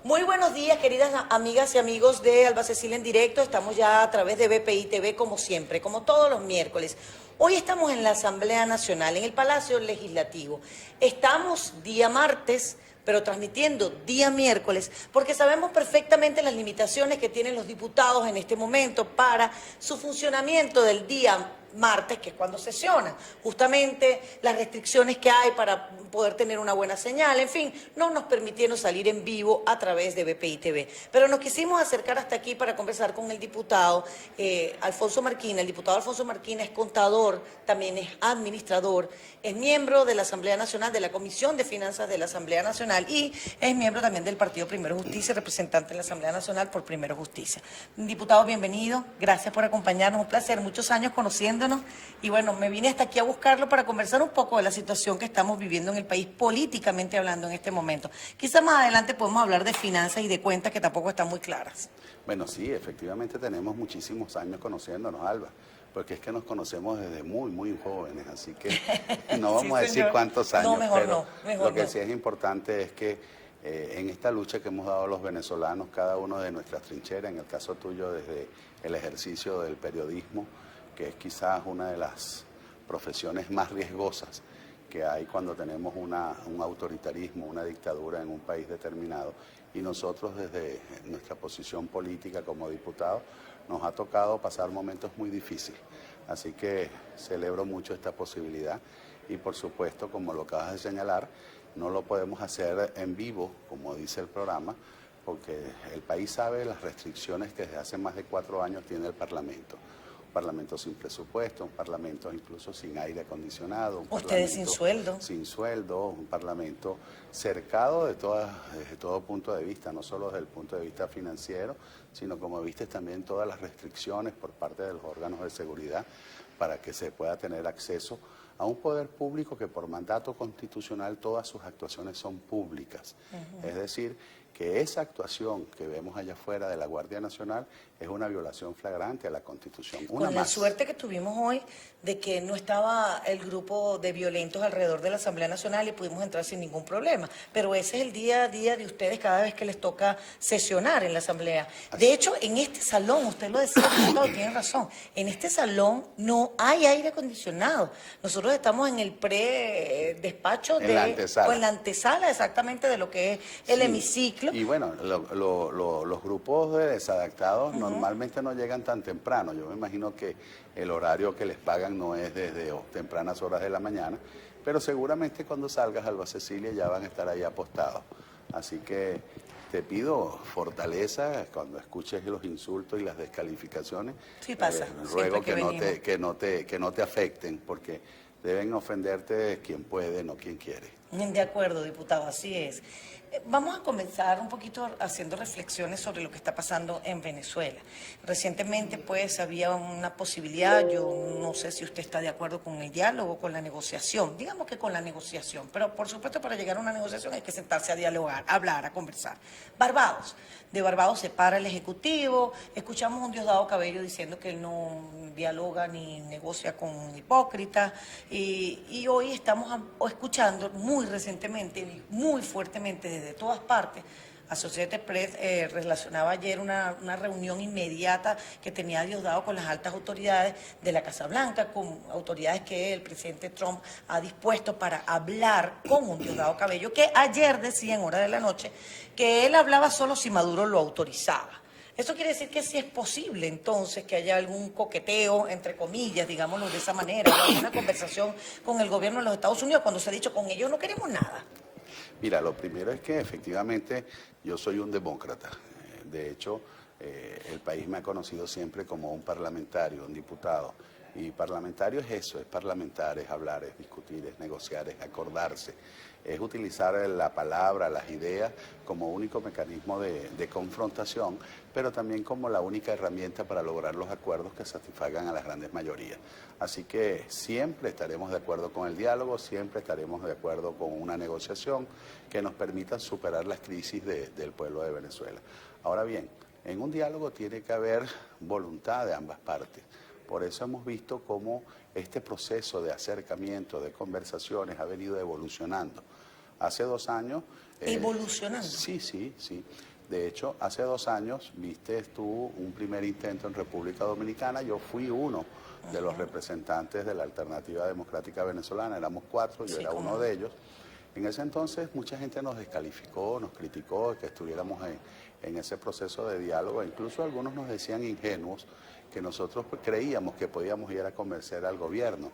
Muy buenos días, queridas amigas y amigos de Alba Cecilia en directo. Estamos ya a través de BPI TV, como siempre, como todos los miércoles. Hoy estamos en la Asamblea Nacional, en el Palacio Legislativo. Estamos día martes, pero transmitiendo día miércoles, porque sabemos perfectamente las limitaciones que tienen los diputados en este momento para su funcionamiento del día martes, que es cuando sesionan. Justamente las restricciones que hay para poder tener una buena señal, en fin, no nos permitieron salir en vivo a través de BPI TV. Pero nos quisimos acercar hasta aquí para conversar con el diputado Alfonso Marquina. El diputado Alfonso Marquina es contador, también es administrador, es miembro de la Asamblea Nacional, de la Comisión de Finanzas de la Asamblea Nacional y es miembro también del Partido Primero Justicia, representante en la Asamblea Nacional por Primero Justicia. Diputado, bienvenido, gracias por acompañarnos, un placer, muchos años conociéndonos y bueno, me vine hasta aquí a buscarlo para conversar un poco de la situación que estamos viviendo en el país políticamente hablando en este momento. Quizá más adelante podemos hablar de finanzas y de cuentas que tampoco están muy claras. Bueno, sí, efectivamente tenemos muchísimos años conociéndonos, Alba, porque es que nos conocemos desde muy jóvenes, así que no vamos a decir cuántos años, no, mejor pero no, mejor lo que no. sí es importante es que en esta lucha que hemos dado los venezolanos, cada uno de nuestras trincheras, en el caso tuyo desde el ejercicio del periodismo, que es quizás una de las profesiones más riesgosas que hay cuando tenemos un autoritarismo, una dictadura en un país determinado. Y nosotros desde nuestra posición política como diputados nos ha tocado pasar momentos muy difíciles. Así que celebro mucho esta posibilidad y por supuesto, como lo acabas de señalar, no lo podemos hacer en vivo, como dice el programa, porque el país sabe las restricciones que desde hace más de 4 años tiene el Parlamento. Un parlamento sin presupuesto, un parlamento incluso sin aire acondicionado. Ustedes sin sueldo. Sin sueldo, un parlamento cercado desde todo punto de vista, no solo desde el punto de vista financiero, sino como viste también todas las restricciones por parte de los órganos de seguridad para que se pueda tener acceso a un poder público que por mandato constitucional todas sus actuaciones son públicas. Es decir, que esa actuación que vemos allá afuera de la Guardia Nacional es una violación flagrante a la Constitución. Con la suerte que tuvimos hoy de que no estaba el grupo de violentos alrededor de la Asamblea Nacional y pudimos entrar sin ningún problema. Pero ese es el día a día de ustedes cada vez que les toca sesionar en la Asamblea. De hecho, en este salón, usted lo decía, tiene razón, en este salón no hay aire acondicionado. Nosotros estamos en el pre-despacho o en la antesala exactamente de lo que es el hemiciclo. Y bueno, los grupos de desadaptados normalmente no llegan tan temprano. Yo me imagino que el horario que les pagan no es desde tempranas horas de la mañana, pero seguramente cuando salgas a Alba Cecilia ya van a estar ahí apostados. Así que te pido fortaleza cuando escuches los insultos y las descalificaciones. Sí pasa. Ruego que no te afecten, porque deben ofenderte quien puede, no quien quiere. De acuerdo, diputado, así es. Vamos a comenzar un poquito haciendo reflexiones sobre lo que está pasando en Venezuela. Recientemente, pues, había una posibilidad, yo no sé si usted está de acuerdo con el diálogo, con la negociación, digamos que con la negociación, pero por supuesto para llegar a una negociación hay que sentarse a dialogar, a hablar, a conversar. Barbados, de Barbados se para el Ejecutivo, escuchamos a un Diosdado Cabello diciendo que él no dialoga ni negocia con hipócritas, y hoy estamos escuchando muy recientemente y muy fuertemente desde todas partes. Associated Press relacionaba ayer una reunión inmediata que tenía Diosdado con las altas autoridades de la Casa Blanca, con autoridades que el presidente Trump ha dispuesto para hablar con un Diosdado Cabello, que ayer decía en hora de la noche que él hablaba solo si Maduro lo autorizaba. Eso quiere decir que sí es posible entonces que haya algún coqueteo, entre comillas, digámoslo de esa manera, o alguna conversación con el gobierno de los Estados Unidos cuando se ha dicho con ellos no queremos nada. Mira, lo primero es que efectivamente yo soy un demócrata. De hecho, el país me ha conocido siempre como un parlamentario, un diputado. Y parlamentario es eso, es parlamentar, es hablar, es discutir, es negociar, es acordarse, es utilizar la palabra, las ideas como único mecanismo de confrontación, pero también como la única herramienta para lograr los acuerdos que satisfagan a las grandes mayorías. Así que siempre estaremos de acuerdo con el diálogo, siempre estaremos de acuerdo con una negociación que nos permita superar las crisis del pueblo de Venezuela. Ahora bien, en un diálogo tiene que haber voluntad de ambas partes. Por eso hemos visto cómo este proceso de acercamiento, de conversaciones, ha venido evolucionando. Hace 2 años... Evolucionando. Sí, sí, sí. De hecho, hace 2 años viste tú un primer intento en República Dominicana. Yo fui uno de los representantes de la Alternativa Democrática Venezolana. Éramos 4, yo era uno de ellos. En ese entonces mucha gente nos descalificó, nos criticó que estuviéramos en ese proceso de diálogo. Incluso algunos nos decían ingenuos que nosotros creíamos que podíamos ir a convencer al gobierno.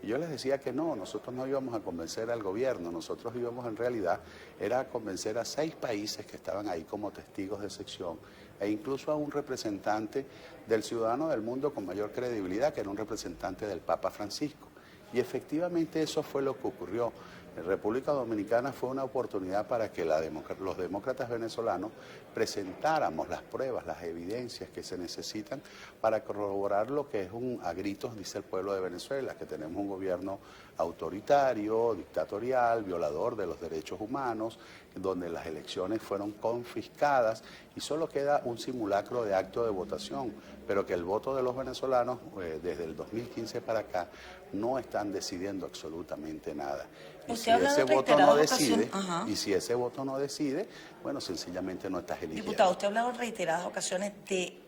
Y yo les decía que no, nosotros no íbamos a convencer al gobierno, nosotros íbamos en realidad era a convencer a 6 países que estaban ahí como testigos de excepción e incluso a un representante del ciudadano del mundo con mayor credibilidad, que era un representante del Papa Francisco. Y efectivamente eso fue lo que ocurrió. En República Dominicana fue una oportunidad para que los demócratas venezolanos presentáramos las pruebas, las evidencias que se necesitan para corroborar lo que es a gritos, dice el pueblo de Venezuela, que tenemos un gobierno autoritario, dictatorial, violador de los derechos humanos, donde las elecciones fueron confiscadas y solo queda un simulacro de acto de votación, pero que el voto de los venezolanos desde el 2015 para acá no están decidiendo absolutamente nada. Y si ese voto no decide, bueno, sencillamente no estás eligiendo. Diputado, usted ha hablado en reiteradas ocasiones de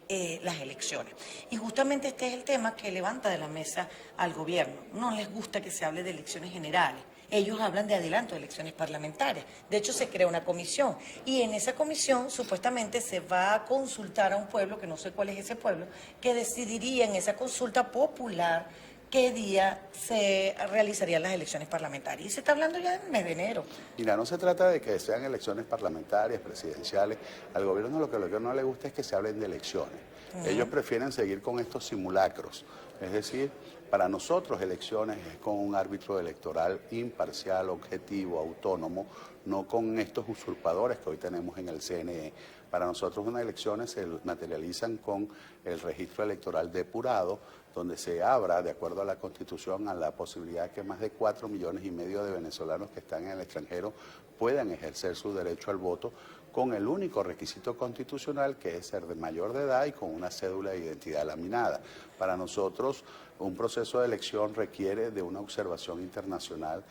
las elecciones. Y justamente este es el tema que levanta de la mesa al gobierno. No les gusta que se hable de elecciones generales. Ellos hablan de adelanto de elecciones parlamentarias. De hecho, se crea una comisión. Y en esa comisión, supuestamente, se va a consultar a un pueblo, que no sé cuál es ese pueblo, que decidiría en esa consulta popular qué día se realizarían las elecciones parlamentarias. Y se está hablando ya en el mes de enero. Mira, no se trata de que sean elecciones parlamentarias, presidenciales. Al gobierno lo que no le gusta es que se hablen de elecciones. Ellos prefieren seguir con estos simulacros. Es decir, para nosotros elecciones es con un árbitro electoral imparcial, objetivo, autónomo, no con estos usurpadores que hoy tenemos en el CNE. Para nosotros unas elecciones se materializan con el registro electoral depurado, donde se abra, de acuerdo a la Constitución, a la posibilidad que más de 4,5 millones de venezolanos que están en el extranjero puedan ejercer su derecho al voto con el único requisito constitucional, que es ser de mayor de edad y con una cédula de identidad laminada. Para nosotros, un proceso de elección requiere de una observación internacional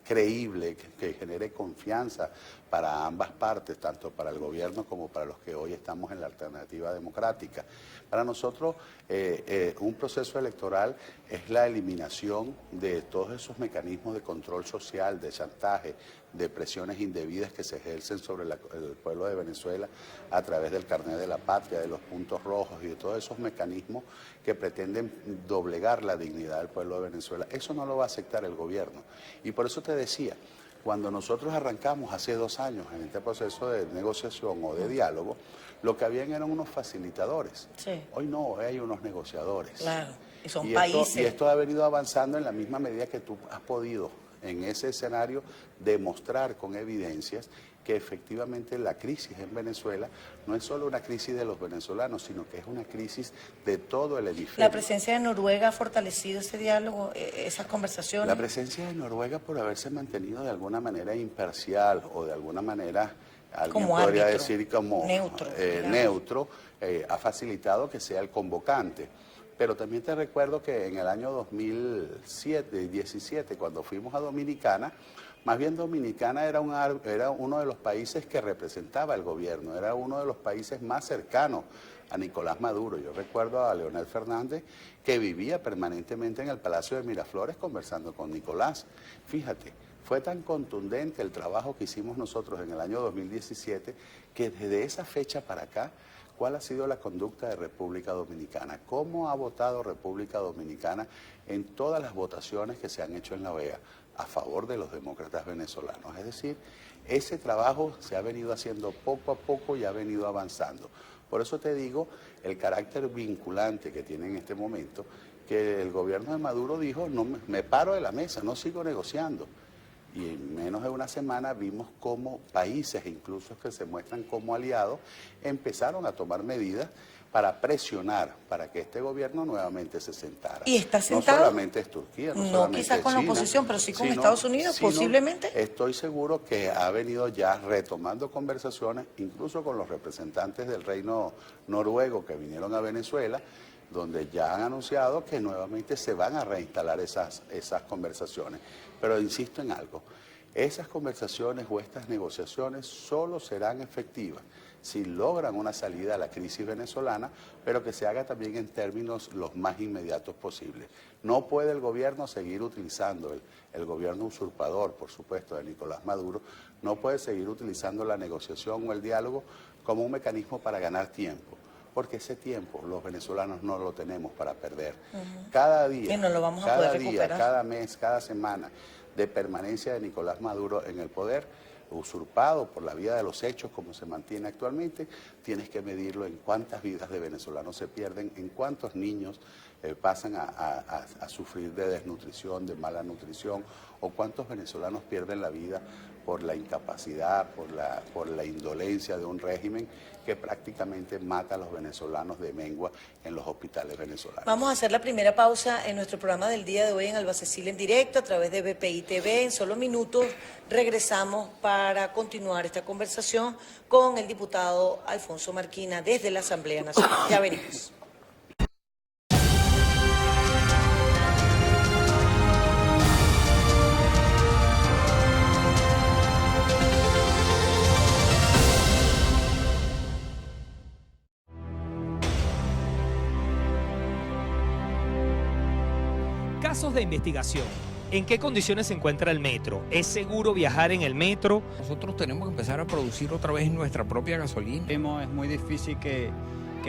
creíble, que genere confianza para ambas partes, tanto para el gobierno como para los que hoy estamos en la alternativa democrática. Para nosotros, un proceso electoral es la eliminación de todos esos mecanismos de control social, de chantaje, de presiones indebidas que se ejercen sobre el pueblo de Venezuela a través del carnet de la patria, de los puntos rojos y de todos esos mecanismos que pretenden doblegar la dignidad del pueblo de Venezuela. Eso no lo va a aceptar el gobierno. Y por eso te decía, cuando nosotros arrancamos hace 2 años en este proceso de negociación o de diálogo, lo que habían eran unos facilitadores. Sí. Hoy no, hoy hay unos negociadores. Claro, y son países. Y esto ha venido avanzando en la misma medida que tú has podido en ese escenario demostrar con evidencias que efectivamente la crisis en Venezuela no es solo una crisis de los venezolanos, sino que es una crisis de todo el hemisferio. ¿La presencia de Noruega ha fortalecido ese diálogo, esas conversaciones? La presencia de Noruega, por haberse mantenido de alguna manera imparcial o de alguna manera, alguien como podría árbitro, decir como neutro, ha facilitado que sea el convocante. Pero también te recuerdo que en el año 2017, cuando fuimos a Dominicana, más bien Dominicana era uno de los países que representaba el gobierno, era uno de los países más cercanos a Nicolás Maduro. Yo recuerdo a Leonel Fernández, que vivía permanentemente en el Palacio de Miraflores conversando con Nicolás. Fíjate, fue tan contundente el trabajo que hicimos nosotros en el año 2017, que desde esa fecha para acá, ¿cuál ha sido la conducta de República Dominicana? ¿Cómo ha votado República Dominicana en todas las votaciones que se han hecho en la OEA a favor de los demócratas venezolanos? Es decir, ese trabajo se ha venido haciendo poco a poco y ha venido avanzando. Por eso te digo el carácter vinculante que tiene en este momento, que el gobierno de Maduro dijo, no me paro de la mesa, no sigo negociando. Y en menos de una semana vimos cómo países, incluso que se muestran como aliados, empezaron a tomar medidas para presionar, para que este gobierno nuevamente se sentara. ¿Y está sentado? No solamente es Turquía, no solamente quizás con China, la oposición, pero sí con Estados Unidos, posiblemente. Estoy seguro que ha venido ya retomando conversaciones, incluso con los representantes del reino noruego que vinieron a Venezuela, donde ya han anunciado que nuevamente se van a reinstalar esas conversaciones. Pero insisto en algo, Esas conversaciones o estas negociaciones solo serán efectivas si logran una salida a la crisis venezolana, pero que se haga también en términos los más inmediatos posibles. No puede el gobierno seguir utilizando, el gobierno usurpador, por supuesto, de Nicolás Maduro, no puede seguir utilizando la negociación o el diálogo como un mecanismo para ganar tiempo, porque ese tiempo los venezolanos no lo tenemos para perder. Cada día, no lo vamos a poder recuperar. cada mes, cada semana de permanencia de Nicolás Maduro en el poder, usurpado por la vía de los hechos como se mantiene actualmente, tienes que medirlo en cuántas vidas de venezolanos se pierden, en cuántos niños pasan a sufrir de desnutrición, de mala nutrición, o cuántos venezolanos pierden la vida por la incapacidad, por la indolencia de un régimen que prácticamente mata a los venezolanos de mengua en los hospitales venezolanos. Vamos a hacer la primera pausa en nuestro programa del día de hoy en Alba Cecilia en directo a través de BPI TV. En solo minutos regresamos para continuar esta conversación con el diputado Alfonso Marquina desde la Asamblea Nacional. Ya venimos. Casos de investigación. ¿En qué condiciones se encuentra el metro? ¿Es seguro viajar en el metro? Nosotros tenemos que empezar a producir otra vez nuestra propia gasolina. Es muy difícil que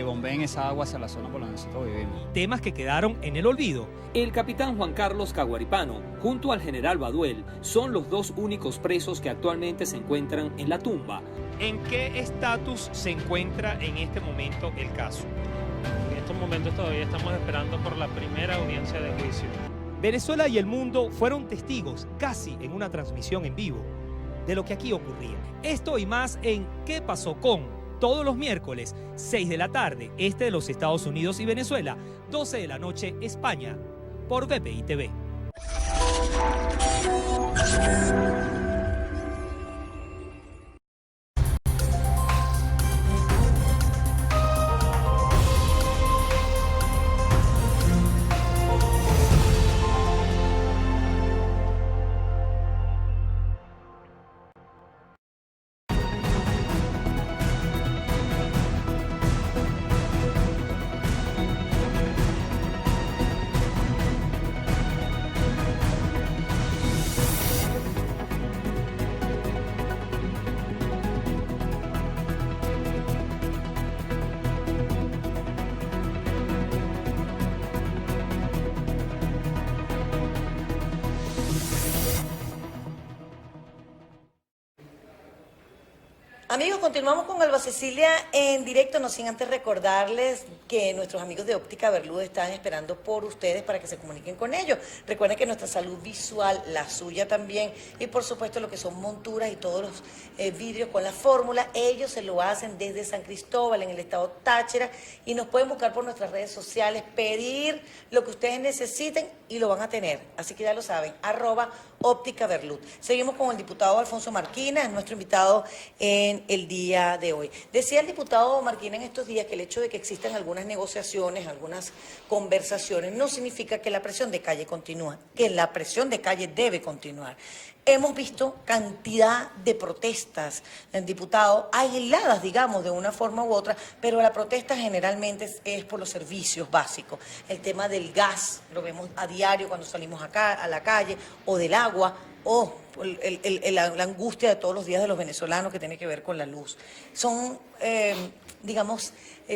bombeen esa agua hacia la zona por la que nosotros vivimos. Temas que quedaron en el olvido. El capitán Juan Carlos Caguaripano, junto al general Baduel, son los dos únicos presos que actualmente se encuentran en la tumba. ¿En qué estatus se encuentra en este momento el caso? En estos momentos todavía estamos esperando por la primera audiencia de juicio. Venezuela y el mundo fueron testigos, casi en una transmisión en vivo, de lo que aquí ocurría. Esto y más en ¿Qué pasó con? Todos los miércoles, 6 de la tarde, este de los Estados Unidos y Venezuela, 12 de la noche, España, por BPI TV. Amigos, continuamos con Alba Cecilia en directo, no sin antes recordarles que nuestros amigos de Óptica Berlud están esperando por ustedes para que se comuniquen con ellos. Recuerden que nuestra salud visual, la suya también, y por supuesto lo que son monturas y todos los vidrios con la fórmula, ellos se lo hacen desde San Cristóbal, en el estado Táchira, y nos pueden buscar por nuestras redes sociales, pedir lo que ustedes necesiten y lo van a tener. Así que ya lo saben, @Óptica Berlud. Seguimos con el diputado Alfonso Marquina, es nuestro invitado en el día de hoy. Decía el diputado Marquina en estos días que el hecho de que existan algunas negociaciones, algunas conversaciones, no significa que la presión de calle continúa, que la presión de calle debe continuar. Hemos visto cantidad de protestas, diputado, aisladas, digamos, de una forma u otra, pero la protesta generalmente es por los servicios básicos. El tema del gas, lo vemos a diario cuando salimos acá a la calle, o del agua, o la angustia de todos los días de los venezolanos que tiene que ver con la luz. Son, digamos,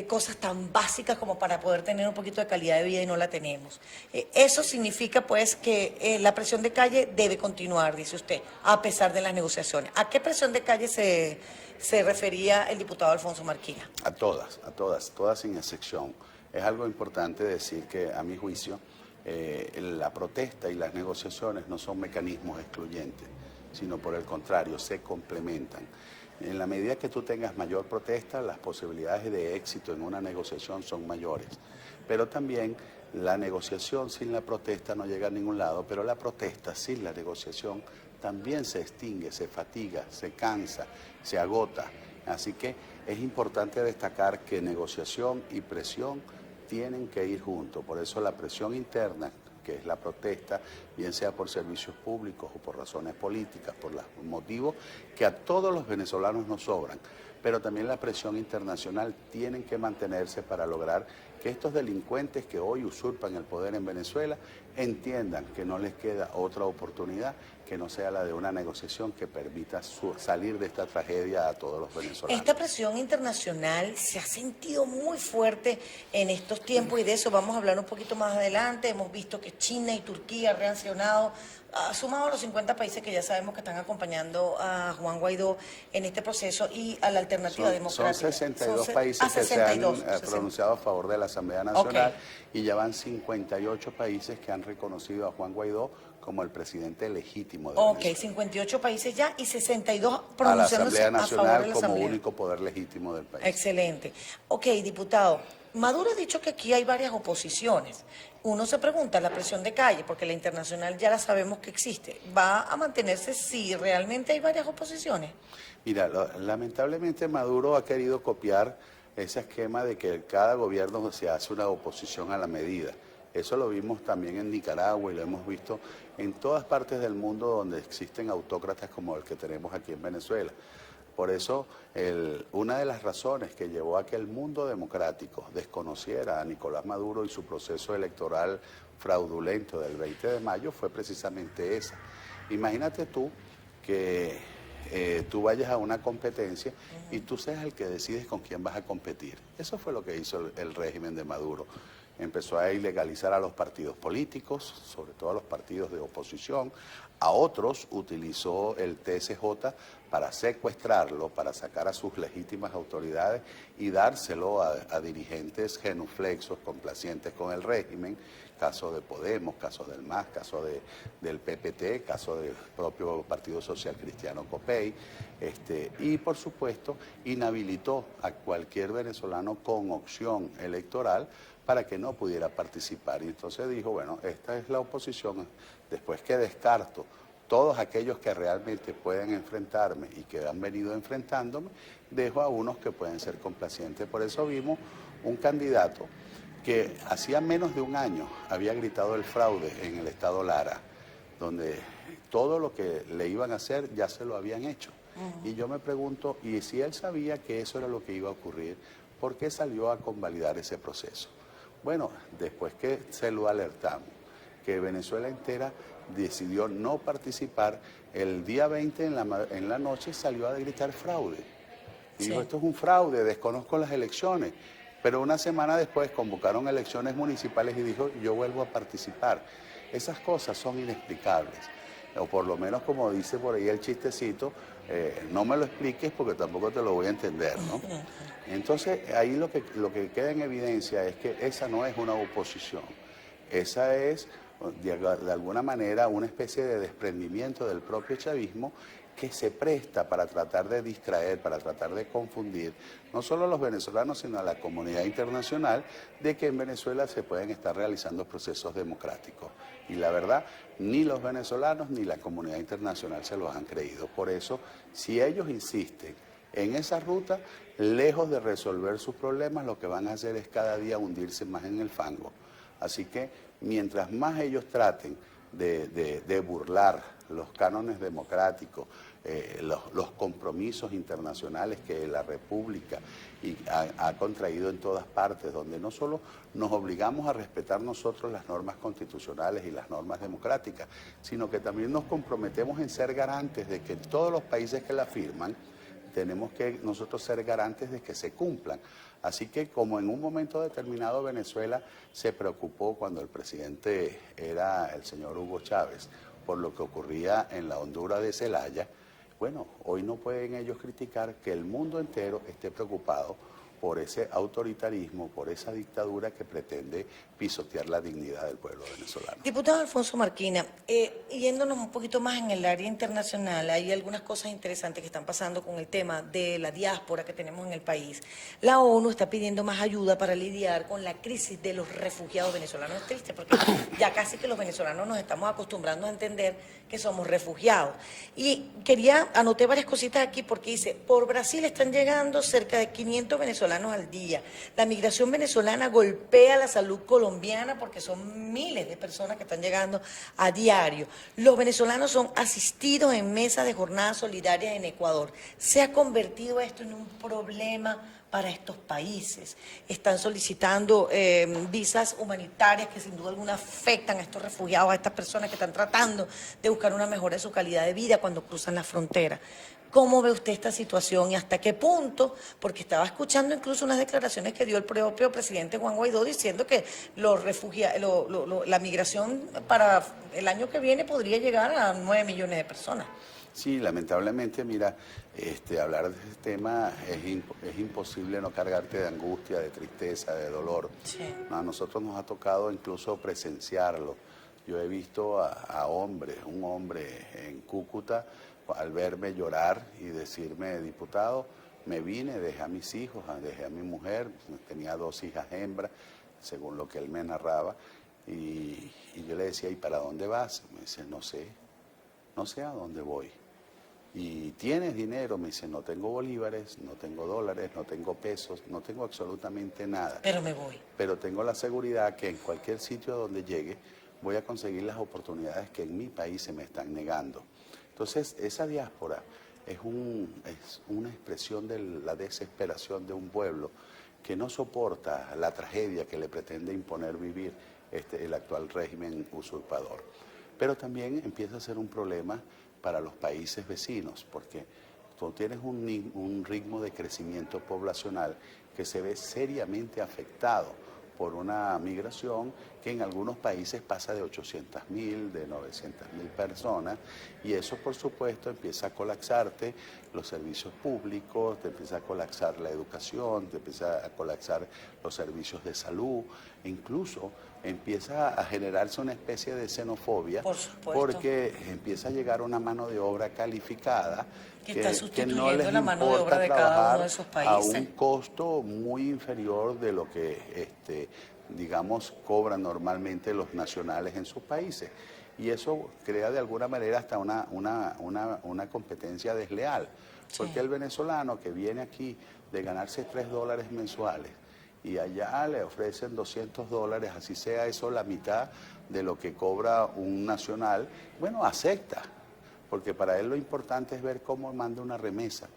cosas tan básicas como para poder tener un poquito de calidad de vida y no la tenemos. Eso significa, pues, que la presión de calle debe continuar, dice usted, a pesar de las negociaciones. ¿A qué presión de calle se refería el diputado Alfonso Marquina? A todas sin excepción. Es algo importante decir que, a mi juicio, la protesta y las negociaciones no son mecanismos excluyentes, sino por el contrario, se complementan. En la medida que tú tengas mayor protesta, las posibilidades de éxito en una negociación son mayores. Pero también la negociación sin la protesta no llega a ningún lado, pero la protesta sin la negociación también se extingue, se fatiga, se cansa, se agota. Así que es importante destacar que negociación y presión tienen que ir juntos. Por eso la presión interna que es la protesta, bien sea por servicios públicos o por razones políticas, por los motivos que a todos los venezolanos nos sobran. Pero también la presión internacional tienen que mantenerse para lograr que estos delincuentes que hoy usurpan el poder en Venezuela entiendan que no les queda otra oportunidad que no sea la de una negociación que permita salir de esta tragedia a todos los venezolanos. Esta presión internacional se ha sentido muy fuerte en estos tiempos y de eso vamos a hablar un poquito más adelante. Hemos visto que China y Turquía han reaccionado, sumado a los 50 países que ya sabemos que están acompañando a Juan Guaidó en este proceso y a la alternativa democrática. Son 62 países que se han pronunciado a favor de la Asamblea Nacional y ya van 58 países que han reconocido a Juan Guaidó como el presidente legítimo de Venezuela. 58 países ya y 62 a la pronunciándose Asamblea a favor de Nacional la como Asamblea. único poder legítimo del país. Excelente. Diputado, Maduro ha dicho que aquí hay varias oposiciones. Uno se pregunta, la presión de calle, porque la internacional ya la sabemos que existe, ¿va a mantenerse si realmente hay varias oposiciones? Mira, lamentablemente Maduro ha querido copiar ese esquema de que cada gobierno se hace una oposición a la medida. Eso lo vimos también en Nicaragua y lo hemos visto en todas partes del mundo donde existen autócratas como el que tenemos aquí en Venezuela. Por eso, una de las razones que llevó a que el mundo democrático desconociera a Nicolás Maduro y su proceso electoral fraudulento del 20 de mayo fue precisamente esa. Imagínate tú que tú vayas a una competencia y tú seas el que decides con quién vas a competir. Eso fue lo que hizo el régimen de Maduro. Empezó a ilegalizar a los partidos políticos, sobre todo a los partidos de oposición. A otros utilizó el TSJ para secuestrarlo, para sacar a sus legítimas autoridades y dárselo a dirigentes genuflexos, complacientes con el régimen, caso de Podemos, caso del MAS, caso del PPT, caso del propio Partido Social Cristiano COPEI, y por supuesto inhabilitó a cualquier venezolano con opción electoral para que no pudiera participar. Y entonces dijo, bueno, esta es la oposición, después que descarto todos aquellos que realmente pueden enfrentarme y que han venido enfrentándome, dejo a unos que pueden ser complacientes. Por eso vimos un candidato que hacía menos de un año había gritado el fraude en el estado Lara, donde todo lo que le iban a hacer ya se lo habían hecho. Y yo me pregunto, ¿y si él sabía que eso era lo que iba a ocurrir, por qué salió a convalidar ese proceso? Bueno, después que se lo alertamos, que Venezuela entera decidió no participar, el día 20 en la noche salió a gritar fraude. Y dijo, esto es un fraude, desconozco las elecciones. Pero una semana después convocaron elecciones municipales y dijo, yo vuelvo a participar. Esas cosas son inexplicables. O por lo menos, como dice por ahí el chistecito, no me lo expliques porque tampoco te lo voy a entender, ¿no? Entonces, ahí lo que queda en evidencia es que esa no es una oposición. Esa es, de alguna manera, una especie de desprendimiento del propio chavismo que se presta para tratar de distraer, para tratar de confundir, no solo a los venezolanos, sino a la comunidad internacional, de que en Venezuela se pueden estar realizando procesos democráticos. Y la verdad, ni los venezolanos ni la comunidad internacional se los han creído. Por eso, si ellos insisten en esa ruta, lejos de resolver sus problemas, lo que van a hacer es cada día hundirse más en el fango. Así que, mientras más ellos traten de burlar los cánones democráticos, los compromisos internacionales que la República ha contraído en todas partes, donde no solo nos obligamos a respetar nosotros las normas constitucionales y las normas democráticas, sino que también nos comprometemos en ser garantes de que todos los países que la firman, tenemos que nosotros ser garantes de que se cumplan. Así que como en un momento determinado Venezuela se preocupó cuando el presidente era el señor Hugo Chávez por lo que ocurría en la Honduras de Zelaya, bueno, hoy no pueden ellos criticar que el mundo entero esté preocupado por ese autoritarismo, por esa dictadura que pretende pisotear la dignidad del pueblo venezolano. Diputado Alfonso Marquina, yéndonos un poquito más en el área internacional, hay algunas cosas interesantes que están pasando con el tema de la diáspora que tenemos en el país. La ONU está pidiendo más ayuda para lidiar con la crisis de los refugiados venezolanos. Es triste porque ya casi que los venezolanos nos estamos acostumbrando a entender que somos refugiados. Y anoté varias cositas aquí porque dice, por Brasil están llegando cerca de 500 venezolanos venezolanos al día. La migración venezolana golpea la salud colombiana porque son miles de personas que están llegando a diario. Los venezolanos son asistidos en mesas de jornadas solidarias en Ecuador. Se ha convertido esto en un problema para estos países. Están solicitando visas humanitarias que sin duda alguna afectan a estos refugiados, a estas personas que están tratando de buscar una mejora de su calidad de vida cuando cruzan la frontera. ¿Cómo ve usted esta situación y hasta qué punto? Porque estaba escuchando incluso unas declaraciones que dio el propio presidente Juan Guaidó diciendo que la migración para el año que viene podría llegar a 9 millones de personas. Sí, lamentablemente, mira, hablar de este tema es imposible no cargarte de angustia, de tristeza, de dolor. Sí. A nosotros nos ha tocado incluso presenciarlo. Yo he visto a hombres, un hombre en Cúcuta, al verme llorar y decirme, diputado, me vine, dejé a mis hijos, dejé a mi mujer, tenía 2 hijas hembras, según lo que él me narraba, y yo le decía, ¿y para dónde vas? Me dice, no sé a dónde voy. ¿Y tienes dinero? Me dice, no tengo bolívares, no tengo dólares, no tengo pesos, no tengo absolutamente nada. Pero me voy. Pero tengo la seguridad que en cualquier sitio donde llegue voy a conseguir las oportunidades que en mi país se me están negando. Entonces, esa diáspora es una expresión de la desesperación de un pueblo que no soporta la tragedia que le pretende imponer vivir el actual régimen usurpador. Pero también empieza a ser un problema para los países vecinos, porque tú tienes un ritmo de crecimiento poblacional que se ve seriamente afectado por una migración que en algunos países pasa de 800.000, de 900.000 personas, y eso por supuesto empieza a colapsarte los servicios públicos, te empieza a colapsar la educación, te empieza a colapsar los servicios de salud, e incluso empieza a generarse una especie de xenofobia, por supuesto, porque empieza a llegar una mano de obra calificada que está no sustituyendo les la mano de importa obra de cada uno trabajar de esos a países. un costo muy inferior de lo que digamos, cobran normalmente los nacionales en sus países. Y eso crea de alguna manera hasta una competencia desleal. Porque Sí. el venezolano que viene aquí de ganarse $3 mensuales y allá le ofrecen $200, así sea eso la mitad de lo que cobra un nacional, bueno, acepta. Porque para él lo importante es ver cómo manda una remesa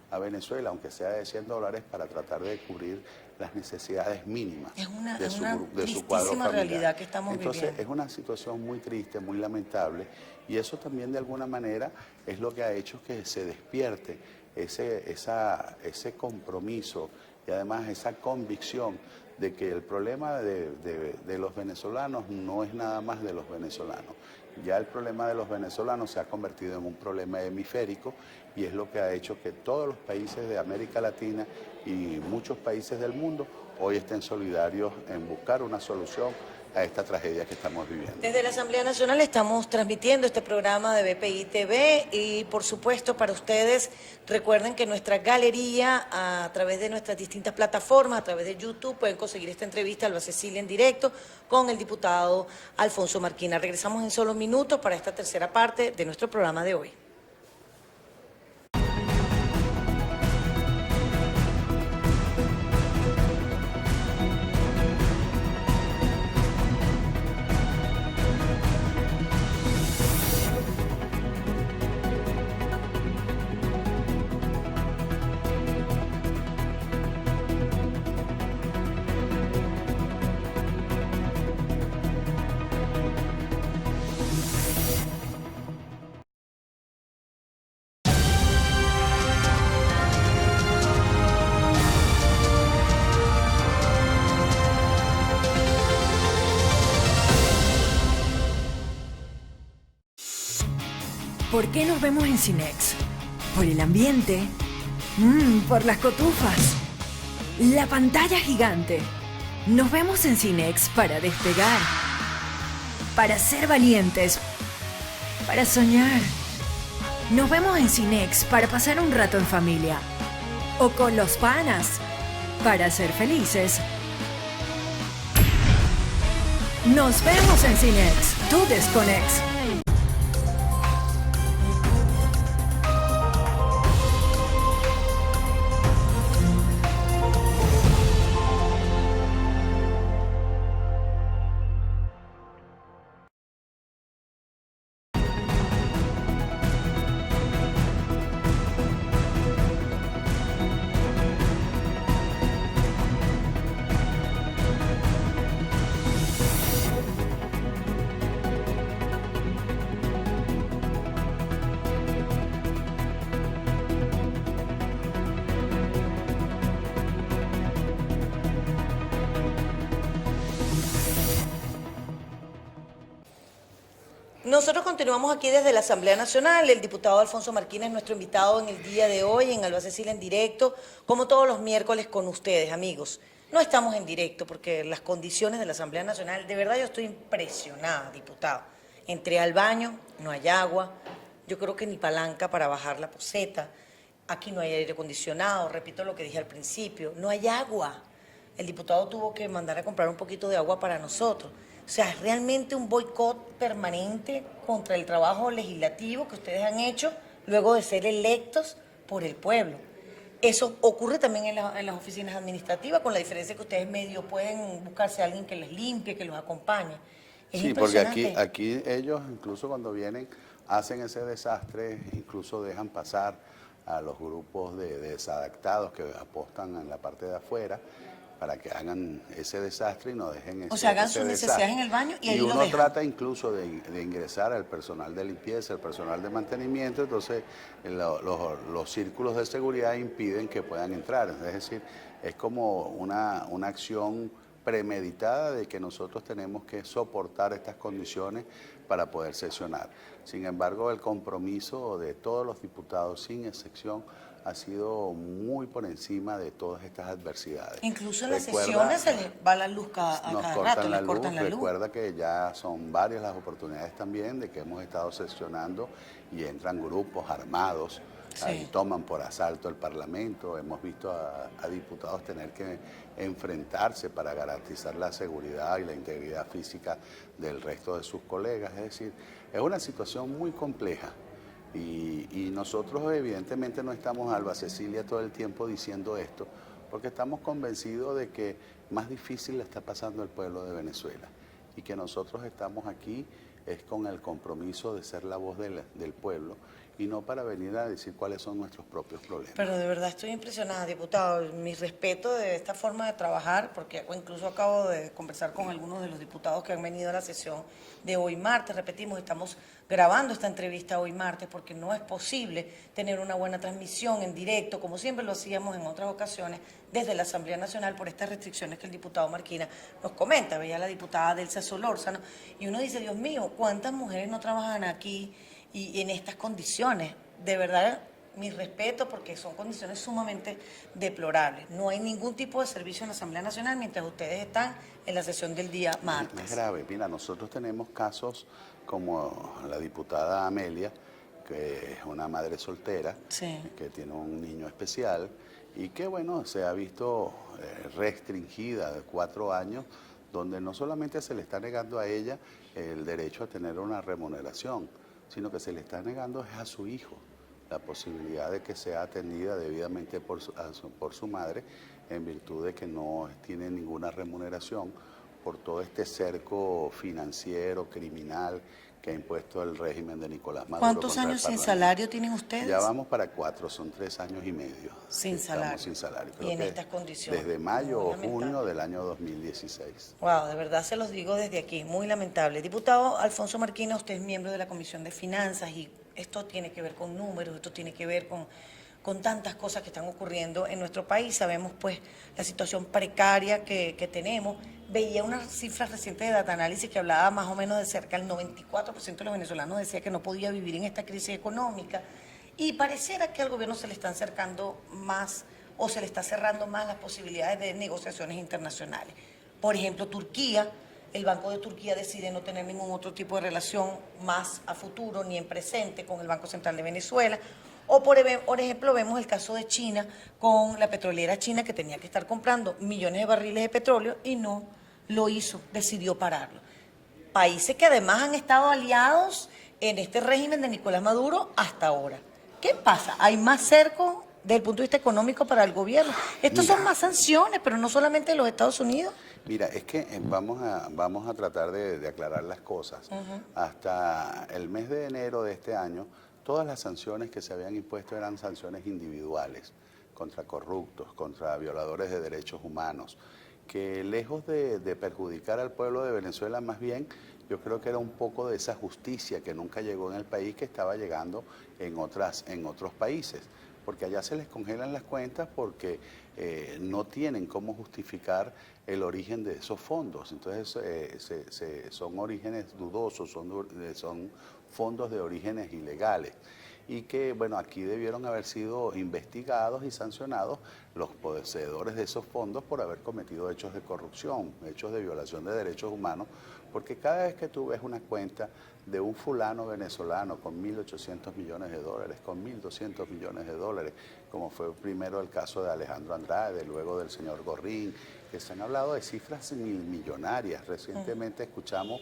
a Venezuela, aunque sea de $100, para tratar de cubrir las necesidades mínimas Es una de su cuadro tristísima familiar. realidad que estamos Entonces, viviendo. es una situación muy triste, muy lamentable, y eso también de alguna manera es lo que ha hecho que se despierte ese compromiso y además esa convicción de que el problema de los venezolanos no es nada más de los venezolanos. Ya el problema de los venezolanos se ha convertido en un problema hemisférico y es lo que ha hecho que todos los países de América Latina y muchos países del mundo hoy estén solidarios en buscar una solución a esta tragedia que estamos viviendo. Desde la Asamblea Nacional estamos transmitiendo este programa de BPI TV y por supuesto para ustedes recuerden que nuestra galería a través de nuestras distintas plataformas, a través de YouTube pueden conseguir esta entrevista Alba Cecilia en directo con el diputado Alfonso Marquina. Regresamos en solo minutos para esta tercera parte de nuestro programa de hoy. ¿Por qué nos vemos en Cinex? ¿Por el ambiente? ¿Por las cotufas? La pantalla gigante. Nos vemos en Cinex para despegar, para ser valientes, para soñar. Nos vemos en Cinex para pasar un rato en familia o con los panas, para ser felices. Nos vemos en Cinex, tu Desconex. Nosotros continuamos aquí desde la Asamblea Nacional. El diputado Alfonso Marquina es nuestro invitado en el día de hoy en Alba Cecilia en directo, como todos los miércoles con ustedes, amigos. No estamos en directo porque las condiciones de la Asamblea Nacional, de verdad yo estoy impresionada, diputado. Entré al baño, no hay agua, yo creo que ni palanca para bajar la poceta, aquí no hay aire acondicionado, repito lo que dije al principio, no hay agua. El diputado tuvo que mandar a comprar un poquito de agua para nosotros. O sea, es realmente un boicot permanente contra el trabajo legislativo que ustedes han hecho luego de ser electos por el pueblo. Eso ocurre también en las oficinas administrativas, con la diferencia que ustedes medio pueden buscarse a alguien que les limpie, que los acompañe. Es sí, porque impresionante. aquí ellos incluso cuando vienen hacen ese desastre, incluso dejan pasar a los grupos de desadaptados que apostan en la parte de afuera para que hagan ese desastre y no dejen ese. O sea, hagan sus desastre. necesidades en el baño y ahí lo uno dejan. trata incluso de ingresar al personal de limpieza, al personal de mantenimiento, entonces los círculos de seguridad impiden que puedan entrar. Es decir, es como una acción premeditada de que nosotros tenemos que soportar estas condiciones para poder sesionar. Sin embargo, el compromiso de todos los diputados, sin excepción, ha sido muy por encima de todas estas adversidades. Incluso en las sesiones se les va la luz nos cada cortan rato, la les cortan luz. la luz. Recuerda que ya son varias las oportunidades también de que hemos estado sesionando y entran grupos armados y toman por asalto el Parlamento. Hemos visto a diputados tener que enfrentarse para garantizar la seguridad y la integridad física del resto de sus colegas. Es decir, es una situación muy compleja. Y nosotros evidentemente no estamos en Alba Cecilia todo el tiempo diciendo esto, porque estamos convencidos de que más difícil le está pasando al pueblo de Venezuela y que nosotros estamos aquí es con el compromiso de ser la voz del pueblo y no para venir a decir cuáles son nuestros propios problemas. Pero de verdad estoy impresionada, diputado. Mi respeto de esta forma de trabajar, porque incluso acabo de conversar con algunos de los diputados que han venido a la sesión de hoy martes. Repetimos, estamos grabando esta entrevista hoy martes porque no es posible tener una buena transmisión en directo, como siempre lo hacíamos en otras ocasiones, desde la Asamblea Nacional por estas restricciones que el diputado Marquina nos comenta. Veía a la diputada Delsa Solórzano y uno dice, Dios mío, ¿cuántas mujeres no trabajan aquí y en estas condiciones? De verdad, mi respeto, porque son condiciones sumamente deplorables. No hay ningún tipo de servicio en la Asamblea Nacional mientras ustedes están en la sesión del día martes. Es grave. Mira, nosotros tenemos casos como la diputada Amelia, que es una madre soltera, que tiene un niño especial y que, bueno, se ha visto restringida de 4 años, donde no solamente se le está negando a ella el derecho a tener una remuneración, sino que se le está negando a su hijo la posibilidad de que sea atendida debidamente por su madre, en virtud de que no tiene ninguna remuneración por todo este cerco financiero, criminal, que ha impuesto el régimen de Nicolás Maduro. ¿Cuántos años sin salario tienen ustedes? Ya vamos para 4, son 3 años y medio. Sin salario. Estamos sin salario. Creo y en que estas condiciones. desde mayo o junio del año 2016. Wow, de verdad se los digo desde aquí, muy lamentable. Diputado Alfonso Marquina, usted es miembro de la Comisión de Finanzas y esto tiene que ver con números, esto tiene que ver con tantas cosas que están ocurriendo en nuestro país. Sabemos pues la situación precaria que tenemos. Veía unas cifras recientes de Data Análisis que hablaba más o menos de cerca del 94% de los venezolanos decía que no podía vivir en esta crisis económica y pareciera que al gobierno se le están acercando más o se le está cerrando más las posibilidades de negociaciones internacionales. Por ejemplo, Turquía, el Banco de Turquía decide no tener ningún otro tipo de relación más a futuro ni en presente con el Banco Central de Venezuela. O por ejemplo vemos el caso de China con la petrolera china que tenía que estar comprando millones de barriles de petróleo y no lo hizo, decidió pararlo. Países que además han estado aliados en este régimen de Nicolás Maduro hasta ahora. ¿Qué pasa? ¿Hay más cerco desde el punto de vista económico para el gobierno? Estos son más sanciones, pero no solamente de los Estados Unidos. Mira, es que vamos a tratar de aclarar las cosas. Hasta el mes de enero de este año, todas las sanciones que se habían impuesto eran sanciones individuales, contra corruptos, contra violadores de derechos humanos, que lejos de perjudicar al pueblo de Venezuela, más bien yo creo que era un poco de esa justicia que nunca llegó en el país, que estaba llegando en otros países. porque allá se les congelan las cuentas porque no tienen cómo justificar el origen de esos fondos. Entonces son orígenes dudosos, son fondos de orígenes ilegales. Y que, bueno, aquí debieron haber sido investigados y sancionados los poseedores de esos fondos por haber cometido hechos de corrupción, hechos de violación de derechos humanos, porque cada vez que tú ves una cuenta de un fulano venezolano con 1.800 millones de dólares, con 1.200 millones de dólares, como fue primero el caso de Alejandro Andrade, luego del señor Gorrín, que se han hablado de cifras millonarias. Recientemente escuchamos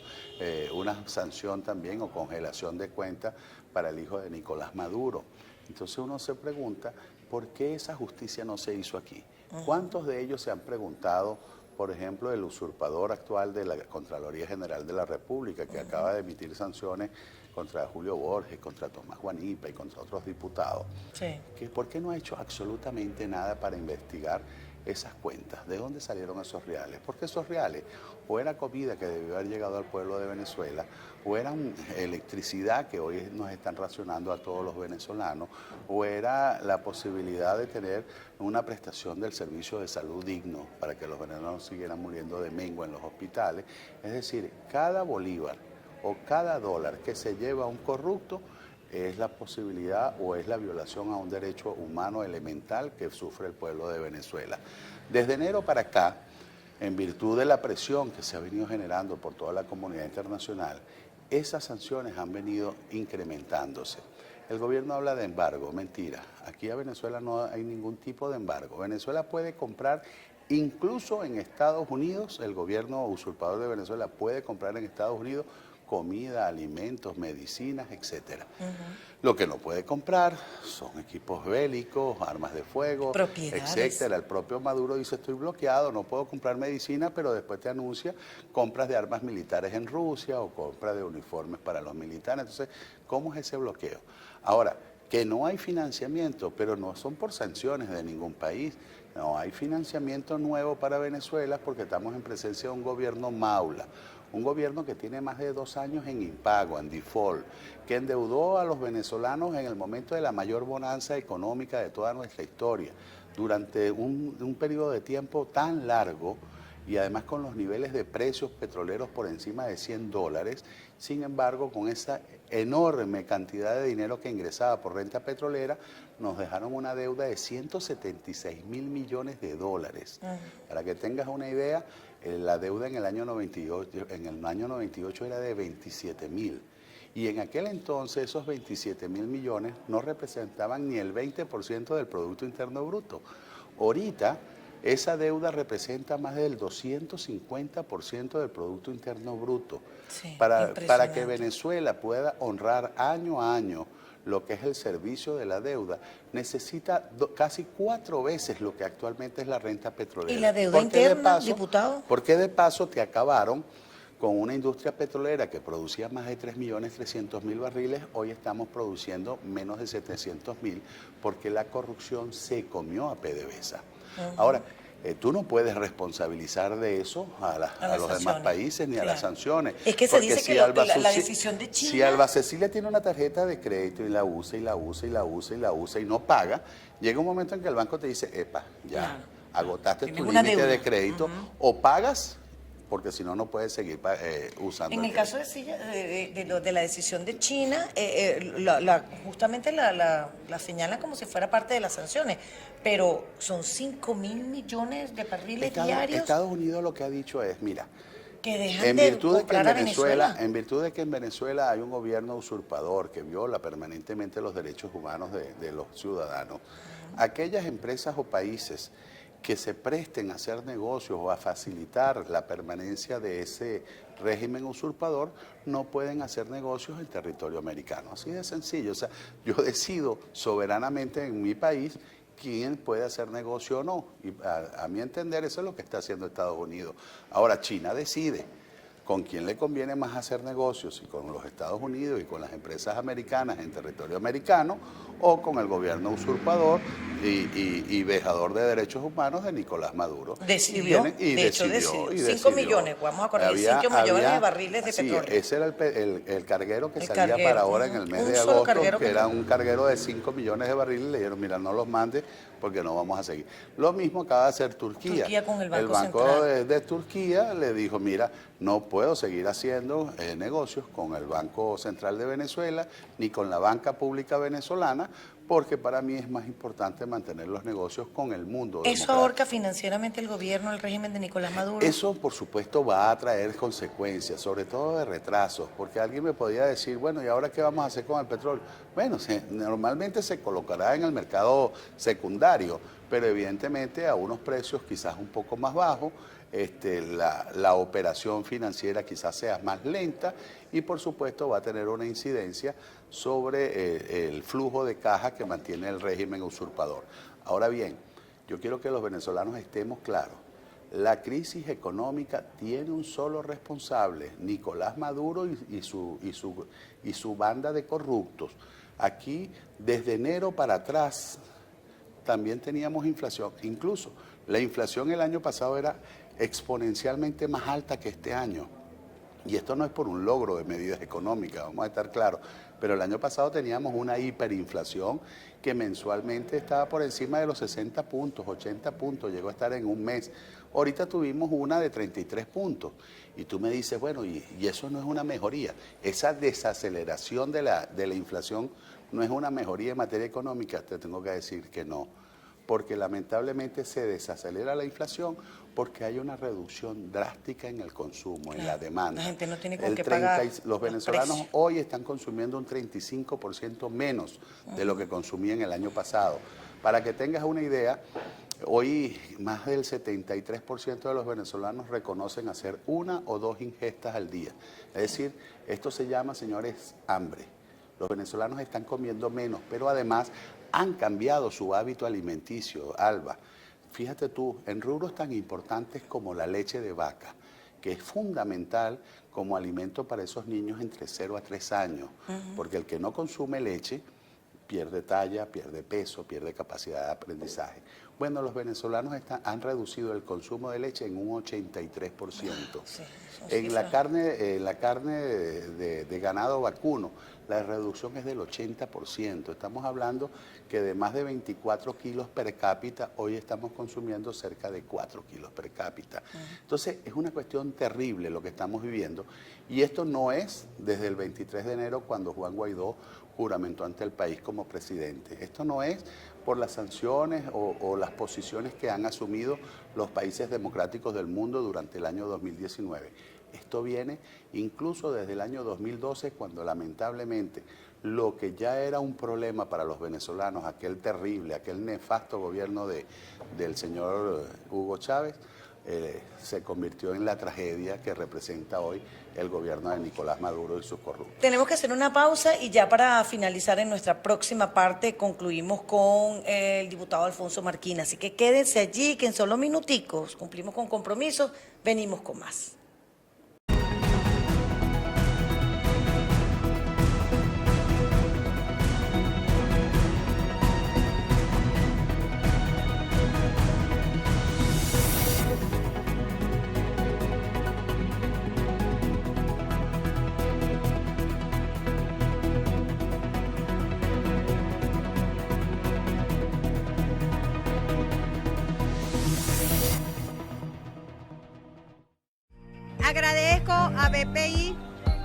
una sanción también o congelación de cuentas para el hijo de Nicolás Maduro. Entonces uno se pregunta, ¿por qué esa justicia no se hizo aquí? ¿Cuántos de ellos se han preguntado, por ejemplo, el usurpador actual de la Contraloría General de la República, que acaba de emitir sanciones contra Julio Borges, contra Tomás Guanipa y contra otros diputados? Sí. ¿Por qué no ha hecho absolutamente nada para investigar esas cuentas? ¿De dónde salieron esos reales? Porque esos reales o era comida que debió haber llegado al pueblo de Venezuela, o era electricidad que hoy nos están racionando a todos los venezolanos, o era la posibilidad de tener una prestación del servicio de salud digno para que los venezolanos siguieran muriendo de mengua en los hospitales. Es decir, cada bolívar o cada dólar que se lleva a un corrupto es la posibilidad o es la violación a un derecho humano elemental que sufre el pueblo de Venezuela. Desde enero para acá, en virtud de la presión que se ha venido generando por toda la comunidad internacional, esas sanciones han venido incrementándose. El gobierno habla de embargo, mentira. Aquí a Venezuela no hay ningún tipo de embargo. Venezuela puede comprar, incluso en Estados Unidos, el gobierno usurpador de Venezuela puede comprar en Estados Unidos comida, alimentos, medicinas, etcétera. Lo que no puede comprar son equipos bélicos, armas de fuego, etcétera. El propio Maduro dice, estoy bloqueado, no puedo comprar medicina, pero después te anuncia compras de armas militares en Rusia o compras de uniformes para los militares. Entonces, ¿cómo es ese bloqueo? Ahora, que no hay financiamiento, pero no son por sanciones de ningún país. No hay financiamiento nuevo para Venezuela porque estamos en presencia de un gobierno maula. Un gobierno que tiene más de 2 años en impago, en default, que endeudó a los venezolanos en el momento de la mayor bonanza económica de toda nuestra historia, durante un periodo de tiempo tan largo y además con los niveles de precios petroleros por encima de $100. Sin embargo, con esa enorme cantidad de dinero que ingresaba por renta petrolera, nos dejaron una deuda de 176.000 millones de dólares. Para que tengas una idea, la deuda en el año 98 era de 27.000. Y en aquel entonces esos 27.000 millones no representaban ni el 20% del Producto Interno Bruto. Ahorita esa deuda representa más del 250% del Producto Interno Bruto. Sí, para que Venezuela pueda honrar año a año lo que es el servicio de la deuda, necesita casi 4 veces lo que actualmente es la renta petrolera. ¿Y la deuda interna, diputado? Porque de paso te acabaron con una industria petrolera que producía más de 3.300.000 barriles, hoy estamos produciendo menos de 700.000 porque la corrupción se comió a PDVSA. Ahora, tú no puedes responsabilizar de eso a los demás países ni a las sanciones. Es que se dice que la decisión de China... Si Alba Cecilia tiene una tarjeta de crédito y la usa y la usa y la usa y la usa y no paga, llega un momento en que el banco te dice, epa, ya agotaste tu límite de crédito, o pagas, porque si no, no puedes seguir usando. En el caso de la decisión de China, justamente la señalan como si fuera parte de las sanciones, pero son 5.000 millones de barriles diarios. Estados Unidos lo que ha dicho es, mira, que dejan de comprar a Venezuela. En virtud de que en Venezuela hay un gobierno usurpador que viola permanentemente los derechos humanos de los ciudadanos, aquellas empresas o países que se presten a hacer negocios o a facilitar la permanencia de ese régimen usurpador, no pueden hacer negocios en territorio americano. Así de sencillo. O sea, yo decido soberanamente en mi país quién puede hacer negocio o no. Y a mi entender, eso es lo que está haciendo Estados Unidos. Ahora, China decide con quién le conviene más hacer negocios, si con los Estados Unidos y con las empresas americanas en territorio americano o con el gobierno usurpador y vejador de derechos humanos de Nicolás Maduro. Decidió, decidió. 5 millones, vamos a corregir, 5 millones de barriles de petróleo. Ese era el carguero que salía para ahora en el mes de agosto, que era un carguero de 5 millones de barriles. Le dijeron, mira, no los mande porque no vamos a seguir. Lo mismo acaba de hacer Turquía. Turquía con el Banco Central de Turquía le dijo, mira, no puedo seguir haciendo negocios con el Banco Central de Venezuela ni con la banca pública venezolana, porque para mí es más importante mantener los negocios con el mundo. ¿Eso ahorca financieramente el gobierno, el régimen de Nicolás Maduro? Eso, por supuesto, va a traer consecuencias, sobre todo de retrasos, porque alguien me podría decir, bueno, ¿y ahora qué vamos a hacer con el petróleo? Bueno, normalmente se colocará en el mercado secundario, pero evidentemente a unos precios quizás un poco más bajos. La operación financiera quizás sea más lenta y por supuesto va a tener una incidencia sobre el flujo de caja que mantiene el régimen usurpador. Ahora bien, yo quiero que los venezolanos estemos claros. La crisis económica tiene un solo responsable, Nicolás Maduro y su banda de corruptos. Aquí, desde enero para atrás, también teníamos inflación. Incluso la inflación el año pasado era exponencialmente más alta que este año. Y esto no es por un logro de medidas económicas, vamos a estar claros, pero el año pasado teníamos una hiperinflación que mensualmente estaba por encima de los 60 puntos, 80 puntos, llegó a estar en un mes. Ahorita tuvimos una de 33 puntos. Y tú me dices, bueno, y eso no es una mejoría. Esa desaceleración de la inflación no es una mejoría en materia económica, te tengo que decir que no. Porque lamentablemente se desacelera la inflación porque hay una reducción drástica en el consumo, en la demanda. La gente no tiene con qué pagar. Los venezolanos hoy están consumiendo un 35% menos de lo que consumían el año pasado. Para que tengas una idea, hoy más del 73% de los venezolanos reconocen hacer 1 o 2 ingestas al día. Es decir, esto se llama, señores, hambre. Los venezolanos están comiendo menos, pero además han cambiado su hábito alimenticio, Alba. Fíjate tú, en rubros tan importantes como la leche de vaca, que es fundamental como alimento para esos niños entre 0 a 3 años, porque el que no consume leche pierde talla, pierde peso, pierde capacidad de aprendizaje. Bueno, los venezolanos han reducido el consumo de leche en un 83%. Sí, en la carne de ganado vacuno, la reducción es del 80%. Estamos hablando que de más de 24 kilos per cápita, hoy estamos consumiendo cerca de 4 kilos per cápita. Entonces, es una cuestión terrible lo que estamos viviendo. Y esto no es desde el 23 de enero cuando Juan Guaidó juramentó ante el país como presidente. Esto no es por las sanciones o las posiciones que han asumido los países democráticos del mundo durante el año 2019. Esto viene incluso desde el año 2012, cuando lamentablemente lo que ya era un problema para los venezolanos, aquel terrible, aquel nefasto gobierno del señor Hugo Chávez, se convirtió en la tragedia que representa hoy el gobierno de Nicolás Maduro y sus corruptos. Tenemos que hacer una pausa y ya para finalizar en nuestra próxima parte concluimos con el diputado Alfonso Marquina. Así que quédense allí, que en solo minuticos cumplimos con compromisos, venimos con más. Agradezco a BPI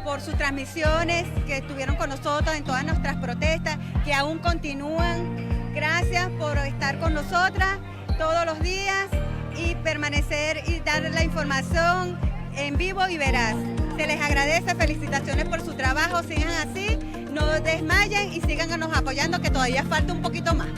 por sus transmisiones que estuvieron con nosotros en todas nuestras protestas, que aún continúan. Gracias por estar con nosotras todos los días y permanecer y dar la información en vivo y veraz. Se les agradece, felicitaciones por su trabajo, sigan así, no desmayen y síganos apoyando, que todavía falta un poquito más.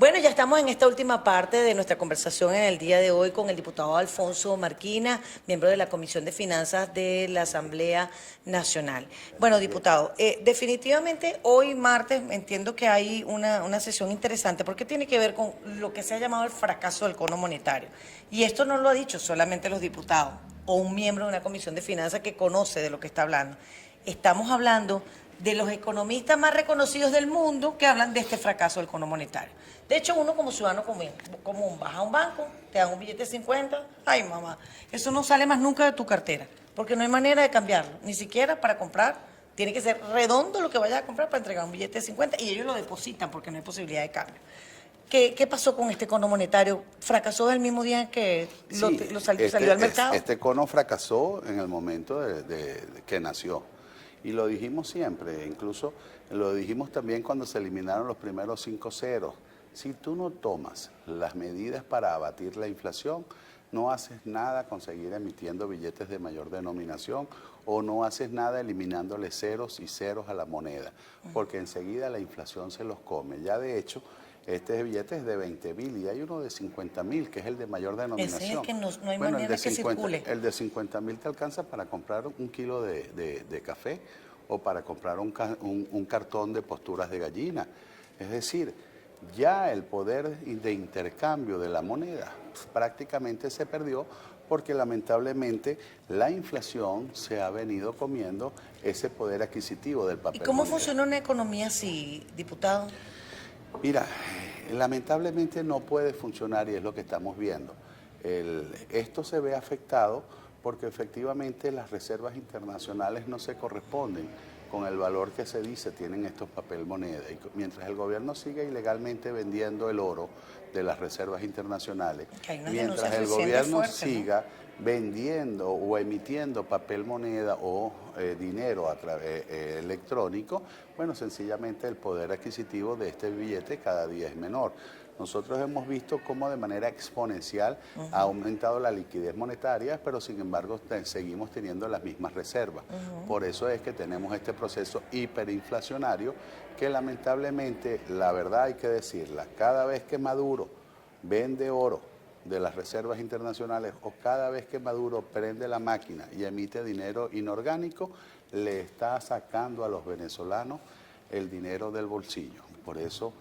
Bueno, ya estamos en esta última parte de nuestra conversación en el día de hoy con el diputado Alfonso Marquina, miembro de la Comisión de Finanzas de la Asamblea Nacional. Bueno, diputado, definitivamente hoy martes entiendo que hay una sesión interesante porque tiene que ver con lo que se ha llamado el fracaso del cono monetario. Y esto no lo ha dicho solamente los diputados o un miembro de una Comisión de Finanzas que conoce de lo que está hablando. Estamos hablando de los economistas más reconocidos del mundo que hablan de este fracaso del cono monetario. De hecho, uno como ciudadano común vas a un banco, te dan un billete de 50, ay mamá, eso no sale más nunca de tu cartera, porque no hay manera de cambiarlo, ni siquiera para comprar, tiene que ser redondo lo que vayas a comprar para entregar un billete de 50 y ellos lo depositan porque no hay posibilidad de cambio. ¿Qué pasó con este cono monetario? ¿Fracasó el mismo día en que salió al mercado? Este cono fracasó en el momento de que nació. Y lo dijimos siempre, incluso lo dijimos también cuando se eliminaron los primeros 5 ceros. Si tú no tomas las medidas para abatir la inflación, no haces nada con seguir emitiendo billetes de mayor denominación o no haces nada eliminándole ceros y ceros a la moneda, porque enseguida la inflación se los come. Ya de hecho, este billete es de 20.000 y hay uno de 50.000, que es el de mayor denominación. Ese es el que no hay manera que circule. El de 50.000 te alcanza para comprar un kilo de café o para comprar un cartón de posturas de gallina. Es decir, ya el poder de intercambio de la moneda prácticamente se perdió porque lamentablemente la inflación se ha venido comiendo ese poder adquisitivo del papel. ¿Y cómo moneda. funciona una economía así, diputado? Mira, lamentablemente no puede funcionar y es lo que estamos viendo. Esto se ve afectado porque efectivamente las reservas internacionales no se corresponden con el valor que se dice tienen estos papel moneda. Y mientras el gobierno siga ilegalmente vendiendo el oro de las reservas internacionales, mientras el gobierno siga vendiendo o emitiendo papel moneda o dinero a través electrónico, bueno, sencillamente el poder adquisitivo de este billete cada día es menor. Nosotros hemos visto cómo de manera exponencial ha aumentado la liquidez monetaria, pero sin embargo seguimos teniendo las mismas reservas. Por eso es que tenemos este proceso hiperinflacionario que lamentablemente, la verdad hay que decirla, cada vez que Maduro vende oro de las reservas internacionales o cada vez que Maduro prende la máquina y emite dinero inorgánico, le está sacando a los venezolanos el dinero del bolsillo. Por eso,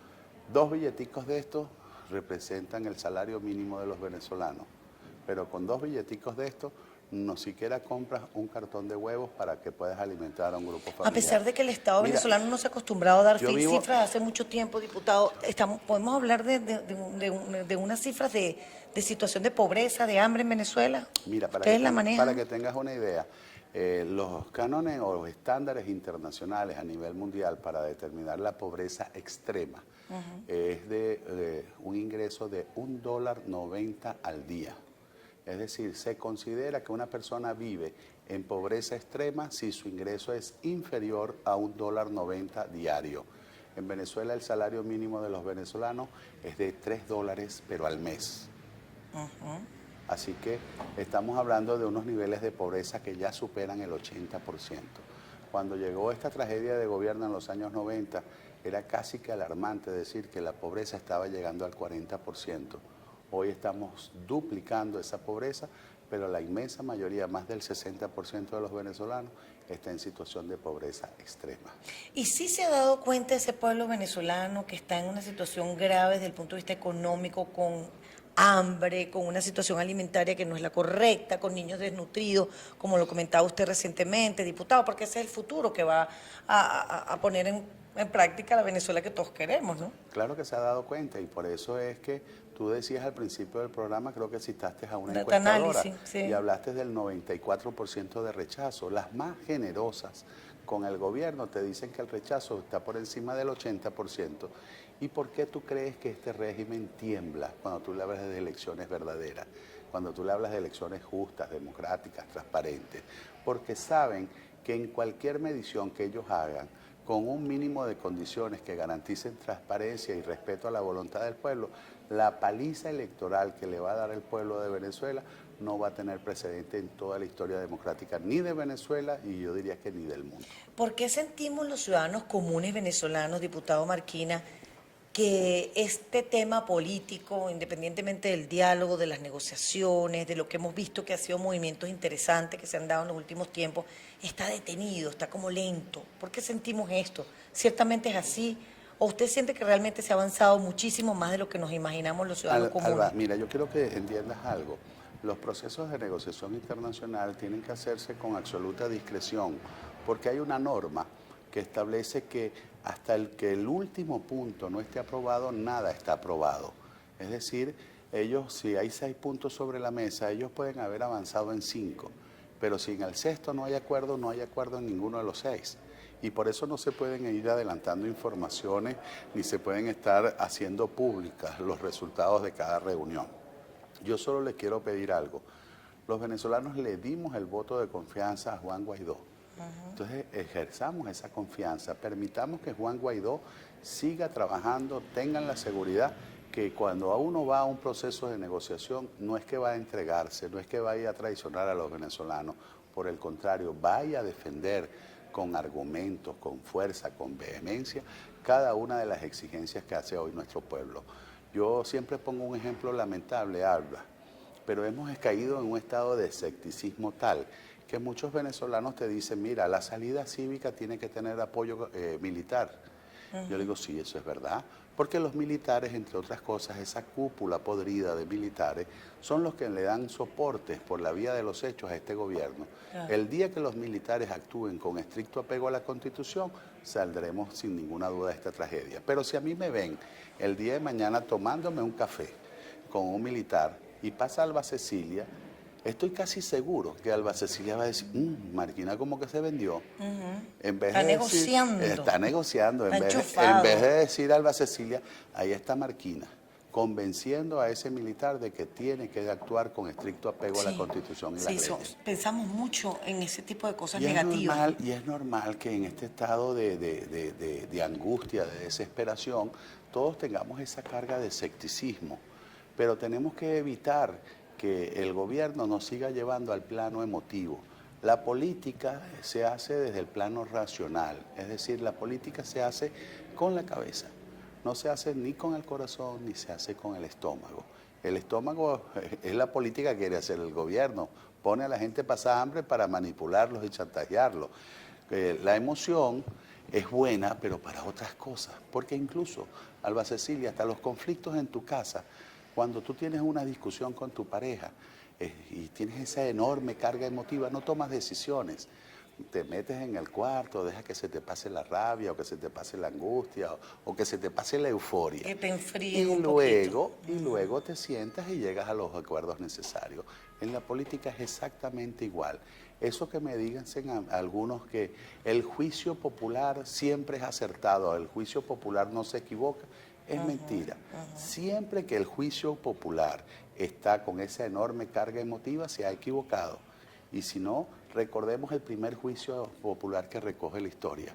2 billeticos de estos representan el salario mínimo de los venezolanos, pero con 2 billeticos de estos no siquiera compras un cartón de huevos para que puedas alimentar a un grupo familiar. A pesar de que el Estado venezolano no se ha acostumbrado a dar cifras hace mucho tiempo, diputado, ¿podemos hablar de unas cifras de situación de pobreza, de hambre en Venezuela? Mira, para que tengas una idea, los cánones o los estándares internacionales a nivel mundial para determinar la pobreza extrema es de un ingreso de $1.90 al día. Es decir, se considera que una persona vive en pobreza extrema si su ingreso es inferior a $1.90 diario. En Venezuela el salario mínimo de los venezolanos es de $3, pero al mes. Así que estamos hablando de unos niveles de pobreza que ya superan el 80%. Cuando llegó esta tragedia de gobierno en los años 90, era casi que alarmante decir que la pobreza estaba llegando al 40%. Hoy estamos duplicando esa pobreza, pero la inmensa mayoría, más del 60% de los venezolanos, está en situación de pobreza extrema. ¿Y sí se ha dado cuenta ese pueblo venezolano que está en una situación grave desde el punto de vista económico, con hambre, con una situación alimentaria que no es la correcta, con niños desnutridos, como lo comentaba usted recientemente, diputado, porque ese es el futuro que va a poner en práctica la Venezuela que todos queremos, ¿no? Claro que se ha dado cuenta y por eso es que tú decías al principio del programa, creo que citaste a una encuestadora y hablaste del 94% de rechazo. Las más generosas con el gobierno te dicen que el rechazo está por encima del 80%. ¿Y por qué tú crees que este régimen tiembla cuando tú le hablas de elecciones verdaderas? Cuando tú le hablas de elecciones justas, democráticas, transparentes. Porque saben que en cualquier medición que ellos hagan, con un mínimo de condiciones que garanticen transparencia y respeto a la voluntad del pueblo, la paliza electoral que le va a dar el pueblo de Venezuela no va a tener precedente en toda la historia democrática, ni de Venezuela y yo diría que ni del mundo. ¿Por qué sentimos los ciudadanos comunes venezolanos, diputado Marquina, que este tema político, independientemente del diálogo, de las negociaciones, de lo que hemos visto que ha sido movimientos interesantes que se han dado en los últimos tiempos, está detenido, está como lento? ¿Por qué sentimos esto? ¿Ciertamente es así? ¿O usted siente que realmente se ha avanzado muchísimo más de lo que nos imaginamos los ciudadanos comunes? Alba, mira, yo quiero que entiendas algo. Los procesos de negociación internacional tienen que hacerse con absoluta discreción, porque hay una norma que establece que hasta el último punto no esté aprobado, nada está aprobado. Es decir, ellos, si hay 6 puntos sobre la mesa, ellos pueden haber avanzado en 5, pero si en el sexto no hay acuerdo en ninguno de los 6. Y por eso no se pueden ir adelantando informaciones ni se pueden estar haciendo públicas los resultados de cada reunión. Yo solo les quiero pedir algo. Los venezolanos le dimos el voto de confianza a Juan Guaidó. Entonces ejerzamos esa confianza, permitamos que Juan Guaidó siga trabajando, tengan la seguridad que cuando a uno va a un proceso de negociación no es que va a entregarse, no es que vaya a traicionar a los venezolanos, por el contrario, vaya a defender con argumentos, con fuerza, con vehemencia, cada una de las exigencias que hace hoy nuestro pueblo. Yo siempre pongo un ejemplo lamentable, Alba, pero hemos caído en un estado de escepticismo tal que muchos venezolanos te dicen, mira, la salida cívica tiene que tener apoyo militar. Yo digo, sí, eso es verdad, porque los militares, entre otras cosas, esa cúpula podrida de militares, son los que le dan soportes por la vía de los hechos a este gobierno. El día que los militares actúen con estricto apego a la Constitución, saldremos sin ninguna duda de esta tragedia. Pero si a mí me ven el día de mañana tomándome un café con un militar y pasa Alba Cecilia, estoy casi seguro que Alba Cecilia va a decir, Marquina como que se vendió. En vez está de negociando. Decir, está negociando. En enchufado. vez de decir Alba Cecilia, ahí está Marquina, convenciendo a ese militar de que tiene que actuar con estricto apego a la Constitución y las leyes. Pensamos mucho en ese tipo de cosas Y negativas. es normal que en este estado de angustia, de desesperación, todos tengamos esa carga de escepticismo. Pero tenemos que evitar que el gobierno nos siga llevando al plano emotivo. La política se hace desde el plano racional, es decir, la política se hace con la cabeza, no se hace ni con el corazón ni se hace con el estómago. El estómago es la política que quiere hacer el gobierno, pone a la gente a pasar hambre para manipularlos y chantajearlos. La emoción es buena, pero para otras cosas, porque incluso, Alba Cecilia, hasta los conflictos en tu casa, cuando tú tienes una discusión con tu pareja y tienes esa enorme carga emotiva, no tomas decisiones. Te metes en el cuarto, dejas que se te pase la rabia o que se te pase la angustia o que se te pase la euforia. Que te enfríe un poquito. Y luego te sientas y llegas a los acuerdos necesarios. En la política es exactamente igual. Eso que me digan algunos que el juicio popular siempre es acertado, el juicio popular no se equivoca, es mentira. Siempre que el juicio popular está con esa enorme carga emotiva, se ha equivocado. Y si no, recordemos el primer juicio popular que recoge la historia,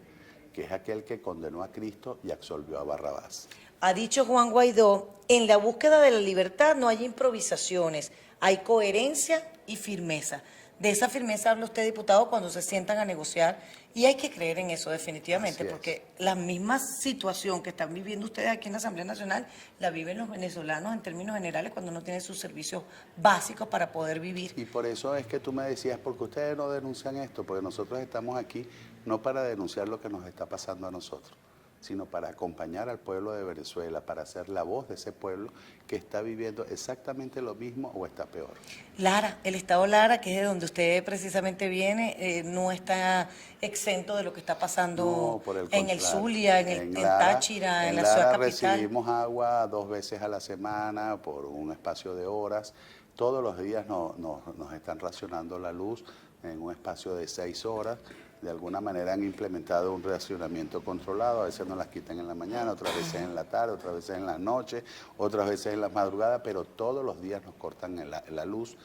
que es aquel que condenó a Cristo y absolvió a Barrabás. Ha dicho Juan Guaidó, en la búsqueda de la libertad no hay improvisaciones, hay coherencia y firmeza. De esa firmeza habla usted, diputado, cuando se sientan a negociar, y hay que creer en eso definitivamente, porque la misma situación que están viviendo ustedes aquí en la Asamblea Nacional la viven los venezolanos en términos generales cuando no tienen sus servicios básicos para poder vivir. Y por eso es que tú me decías, ¿por qué ustedes no denuncian esto? Porque nosotros estamos aquí no para denunciar lo que nos está pasando a nosotros, sino para acompañar al pueblo de Venezuela, para ser la voz de ese pueblo que está viviendo exactamente lo mismo o está peor. Lara, el estado Lara, que es de donde usted precisamente viene, no está exento de lo que está pasando en el Zulia, en Táchira, en la ciudad capital. Recibimos agua 2 veces a la semana por un espacio de horas. Todos los días nos están racionando la luz en un espacio de 6 horas. De alguna manera han implementado un racionamiento controlado, a veces nos las quitan en la mañana, otras veces en la tarde, otras veces en la noche, otras veces en la madrugada, pero todos los días nos cortan la luz.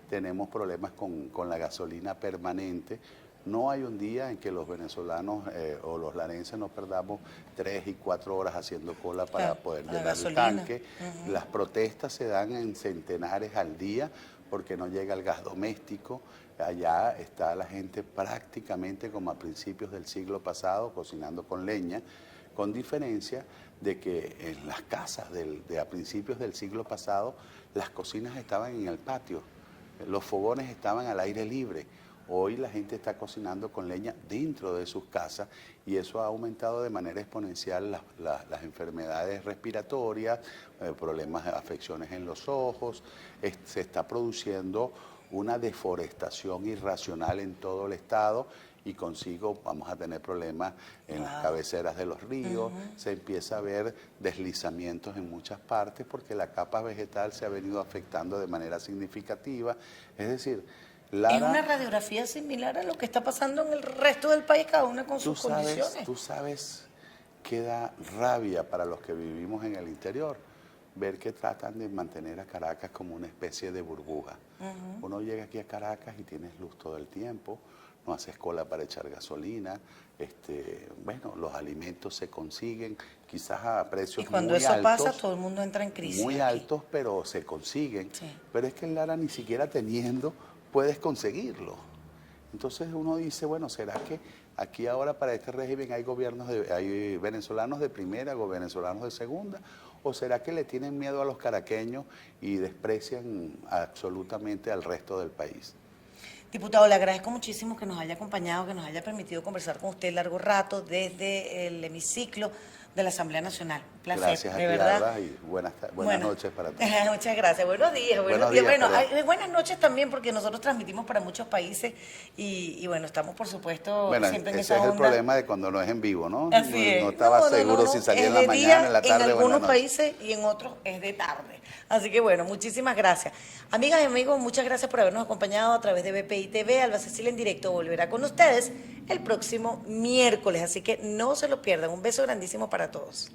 Tenemos problemas con la gasolina permanente. No hay un día en que los venezolanos o los larenses nos perdamos 3 y 4 horas haciendo cola para poder llenar el tanque. Las protestas se dan en centenares al día porque no llega el gas doméstico. Allá está la gente prácticamente como a principios del siglo pasado, cocinando con leña. con diferencia de que en las casas a principios del siglo pasado, las cocinas estaban en el patio, los fogones estaban al aire libre. Hoy la gente está cocinando con leña dentro de sus casas y eso ha aumentado de manera exponencial las enfermedades respiratorias, problemas de afecciones en los ojos. Se está produciendo una deforestación irracional en todo el estado y consigo vamos a tener problemas en las cabeceras de los ríos, se empieza a ver deslizamientos en muchas partes porque la capa vegetal se ha venido afectando de manera significativa. Es decir, Lara, es una radiografía similar a lo que está pasando en el resto del país, cada una con sus condiciones. Tú sabes que da rabia para los que vivimos en el interior, ver que tratan de mantener a Caracas como una especie de burbuja. Uno llega aquí a Caracas y tienes luz todo el tiempo, no haces cola para echar gasolina, bueno, los alimentos se consiguen, quizás a precios muy altos. Y cuando eso pasa, todo el mundo entra en crisis. Muy altos, pero se consiguen. Sí. Pero es que en Lara ni siquiera teniendo puedes conseguirlo. Entonces uno dice, bueno, ¿será que aquí ahora para este régimen hay venezolanos de primera o venezolanos de segunda? ¿O será que le tienen miedo a los caraqueños y desprecian absolutamente al resto del país? Diputado, le agradezco muchísimo que nos haya acompañado, que nos haya permitido conversar con usted largo rato desde el hemiciclo de la Asamblea Nacional. Un placer, gracias a ti, verdad. Alba, y buenas noches para todos. Muchas gracias. Buenos días. Bueno, buenas noches también, porque nosotros transmitimos para muchos países y bueno, estamos por supuesto siempre en esa onda. Ese es el problema de cuando no es en vivo, ¿no? Así es. No estaba seguro si salía en la mañana, en la tarde o en la noche. En algunos países y en otros es de tarde. Así que bueno, muchísimas gracias. Amigas y amigos, muchas gracias por habernos acompañado a través de BPI TV. Alba Cecilia en directo volverá con ustedes el próximo miércoles, así que no se lo pierdan. Un beso grandísimo para todos.